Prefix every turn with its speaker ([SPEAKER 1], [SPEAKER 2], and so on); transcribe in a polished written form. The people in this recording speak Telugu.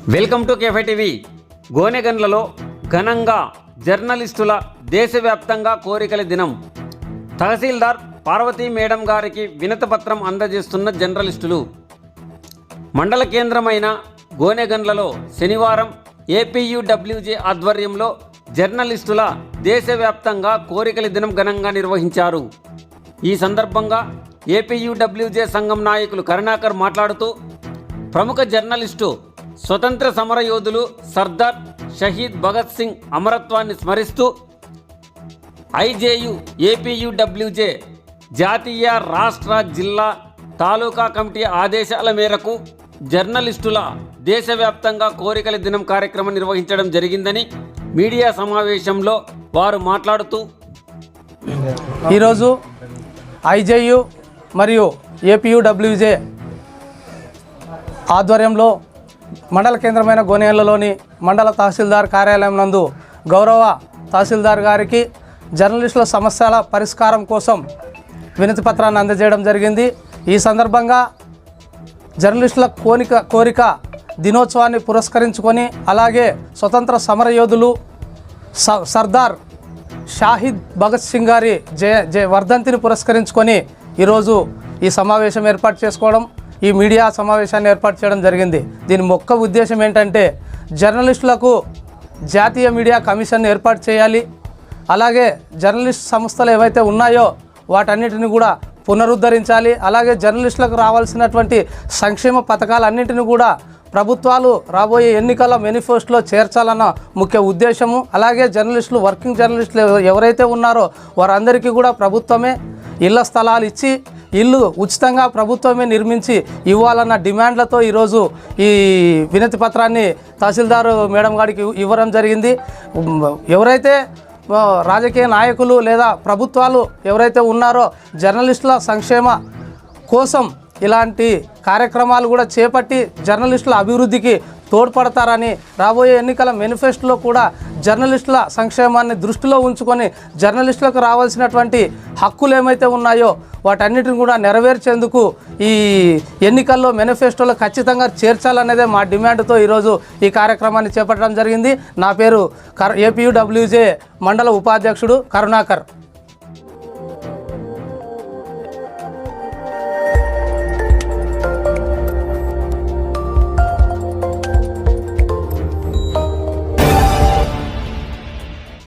[SPEAKER 1] వెల్కమ్ టు కేఫై టీవీ. గోనెగండ్లలో ఘనంగా జర్నలిస్టుల దేశవ్యాప్తంగా కోరికల దినం. తహసీల్దార్ పార్వతీ మేడం గారికి వినతిపత్రం అందజేస్తున్న జర్నలిస్టులు. మండల కేంద్రమైన గోనెగండ్లలో శనివారం ఏపీయూడబ్ల్యూజే ఆధ్వర్యంలో జర్నలిస్టుల దేశవ్యాప్తంగా కోరికల దినం ఘనంగా నిర్వహించారు. ఈ సందర్భంగా ఏపీయూడబ్ల్యూజే సంఘం నాయకులు కరుణాకర్ మాట్లాడుతూ, ప్రముఖ జర్నలిస్టు స్వతంత్ర సమరయోధులు సర్దార్ షహీద్ భగత్ సింగ్ అమరత్వాన్ని స్మరిస్తూ ఐజేయు ఏపీయూడబ్ల్యూజే జాతీయ, రాష్ట్ర, జిల్లా, తాలూకా కమిటీ ఆదేశాల మేరకు జర్నలిస్టుల దేశవ్యాప్తంగా కోరికల దినం కార్యక్రమం నిర్వహించడం జరిగిందని మీడియా సమావేశంలో వారు మాట్లాడుతూ,
[SPEAKER 2] ఈరోజు ఐజేయు మరియు ఏపీయూడబ్ల్యూజే ఆధ్వర్యంలో మండల కేంద్రమైన గోనెగండ్లలోని మండల తహసీల్దార్ కార్యాలయం నందు గౌరవ తహసీల్దార్ గారికి జర్నలిస్టుల సమస్యల పరిష్కారం కోసం వినతి పత్రాన్ని అందజేయడం జరిగింది. ఈ సందర్భంగా జర్నలిస్టుల కోరిక దినోత్సవాన్ని పురస్కరించుకొని, అలాగే స్వతంత్ర సమరయోధులు సర్దార్ షాహిద్ భగత్ సింగ్ గారి వర్ధంతిని పురస్కరించుకొని ఈరోజు ఈ సమావేశం ఏర్పాటు చేసుకోవడం, ఈ మీడియా సమావేశాన్ని ఏర్పాటు చేయడం జరిగింది. దీని ముఖ్య ఉద్దేశం ఏంటంటే, జర్నలిస్టులకు జాతీయ మీడియా కమిషన్ ఏర్పాటు చేయాలి. అలాగే జర్నలిస్ట్ సంస్థలు ఏవైతే ఉన్నాయో వాటన్నిటిని కూడా పునరుద్ధరించాలి. అలాగే జర్నలిస్టులకు రావాల్సినటువంటి సంక్షేమ పథకాలన్నింటినీ కూడా ప్రభుత్వాలు రాబోయే ఎన్నికల మేనిఫెస్టోలో చేర్చాలన్న ముఖ్య ఉద్దేశము. అలాగే జర్నలిస్టులు, వర్కింగ్ జర్నలిస్టులు ఎవరైతే ఉన్నారో వారందరికీ కూడా ప్రభుత్వమే ఇళ్ల స్థలాలు ఇచ్చి, ఇల్లు ఉచితంగా ప్రభుత్వమే నిర్మించి ఇవ్వాలన్న డిమాండ్లతో ఈరోజు ఈ వినతి పత్రాన్ని తహసీల్దార్ మేడం గారికి ఇవ్వడం జరిగింది. ఎవరైతే రాజకీయ నాయకులు లేదా ప్రభుత్వాలు ఎవరైతే ఉన్నారో జర్నలిస్టుల సంక్షేమ కోసం ఇలాంటి కార్యక్రమాలు కూడా చేపట్టి జర్నలిస్టుల అభివృద్ధికి తోడ్పడతారని, రాబోయే ఎన్నికల మేనిఫెస్టోలో కూడా జర్నలిస్టుల సంక్షేమాన్ని దృష్టిలో ఉంచుకొని జర్నలిస్టులకు రావాల్సినటువంటి హక్కులు ఏమైతే ఉన్నాయో వాటన్నిటిని కూడా నెరవేర్చేందుకు ఈ ఎన్నికల్లో మేనిఫెస్టోలో ఖచ్చితంగా చేర్చాలనేదే మా డిమాండ్తో ఈరోజు ఈ కార్యక్రమాన్ని చేపట్టడం జరిగింది. నా పేరు ఏపీయూడబ్ల్యూజే మండల ఉపాధ్యక్షుడు కరుణాకర్.